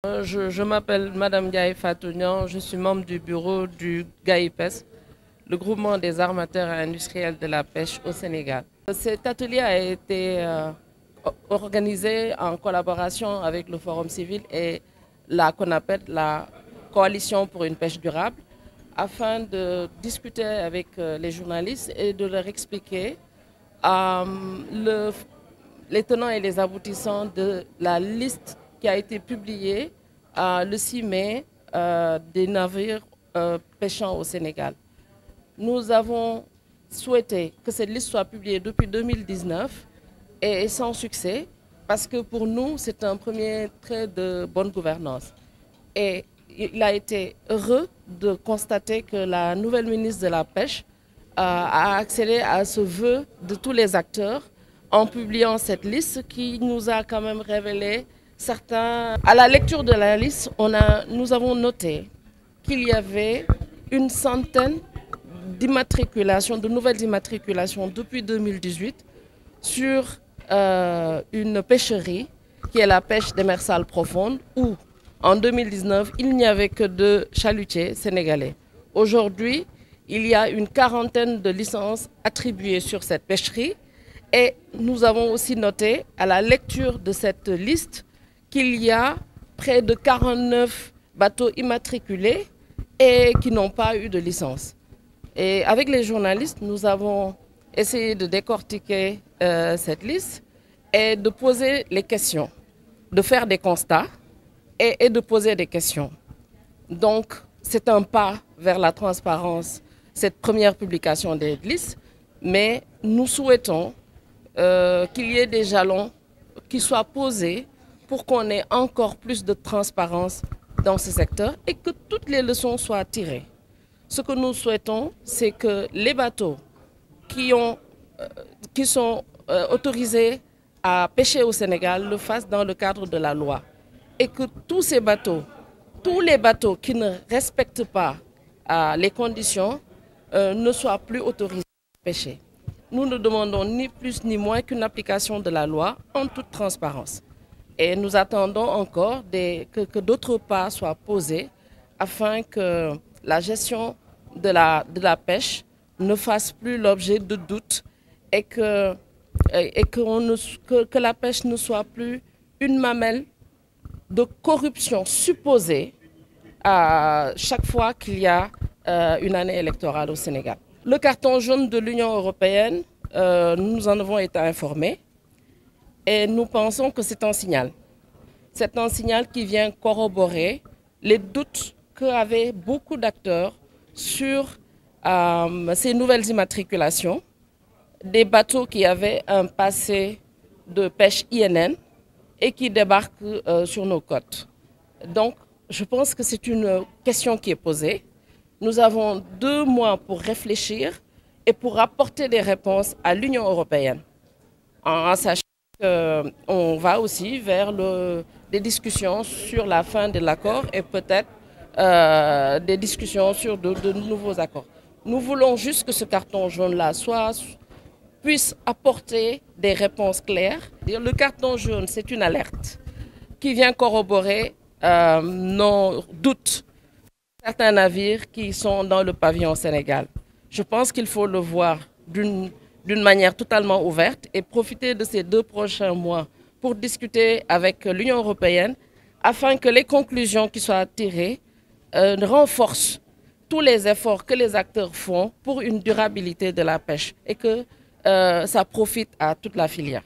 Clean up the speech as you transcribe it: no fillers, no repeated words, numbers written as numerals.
Je m'appelle Madame Gaye Fatounian, je suis membre du bureau du GAIPES, le groupement des armateurs et industriels de la pêche au Sénégal. Cet atelier a été organisé en collaboration avec le Forum civil et la CONAPED, la Coalition pour une pêche durable, afin de discuter avec les journalistes et de leur expliquer les tenants et les aboutissants de la liste qui a été publiée le 6 mai des navires pêchant au Sénégal. Nous avons souhaité que cette liste soit publiée depuis 2019 et sans succès, parce que pour nous, c'est un premier trait de bonne gouvernance. Et il a été heureux de constater que la nouvelle ministre de la Pêche a accédé à ce vœu de tous les acteurs en publiant cette liste qui nous a quand même révélé certains... À la lecture de la liste, nous avons noté qu'il y avait une centaine d'immatriculations, de nouvelles immatriculations depuis 2018 sur une pêcherie qui est la pêche démersale profonde où en 2019 il n'y avait que 2 chalutiers sénégalais. Aujourd'hui, il y a une quarantaine de licences attribuées sur cette pêcherie et nous avons aussi noté à la lecture de cette liste qu'il y a près de 49 bateaux immatriculés et qui n'ont pas eu de licence. Et avec les journalistes, nous avons essayé de décortiquer cette liste et de poser les questions, de faire des constats et de poser des questions. Donc, c'est un pas vers la transparence, cette première publication des listes, mais nous souhaitons qu'il y ait des jalons qui soient posés pour qu'on ait encore plus de transparence dans ce secteur et que toutes les leçons soient tirées. Ce que nous souhaitons, c'est que les bateaux qui sont autorisés à pêcher au Sénégal le fassent dans le cadre de la loi. Et que tous les bateaux qui ne respectent pas les conditions ne soient plus autorisés à pêcher. Nous ne demandons ni plus ni moins qu'une application de la loi en toute transparence. Et nous attendons encore que d'autres pas soient posés afin que la gestion de la pêche ne fasse plus l'objet de doutes et que la pêche ne soit plus une mamelle de corruption supposée à chaque fois qu'il y a une année électorale au Sénégal. Le carton jaune de l'Union européenne, nous en avons été informés et nous pensons que c'est un signal. C'est un signal qui vient corroborer les doutes qu'avaient beaucoup d'acteurs sur ces nouvelles immatriculations, des bateaux qui avaient un passé de pêche INN et qui débarquent sur nos côtes. Donc, je pense que c'est une question qui est posée. Nous avons 2 mois pour réfléchir et pour apporter des réponses à l'Union européenne, en sachant qu'on va aussi vers des discussions sur la fin de l'accord et peut-être des discussions sur de nouveaux accords. Nous voulons juste que ce carton jaune-là puisse apporter des réponses claires. Le carton jaune, c'est une alerte qui vient corroborer nos doutes. Certains navires qui sont dans le pavillon Sénégal. Je pense qu'il faut le voir d'une manière totalement ouverte et profiter de ces 2 prochains mois pour discuter avec l'Union européenne afin que les conclusions qui soient tirées renforcent tous les efforts que les acteurs font pour une durabilité de la pêche et que ça profite à toute la filière.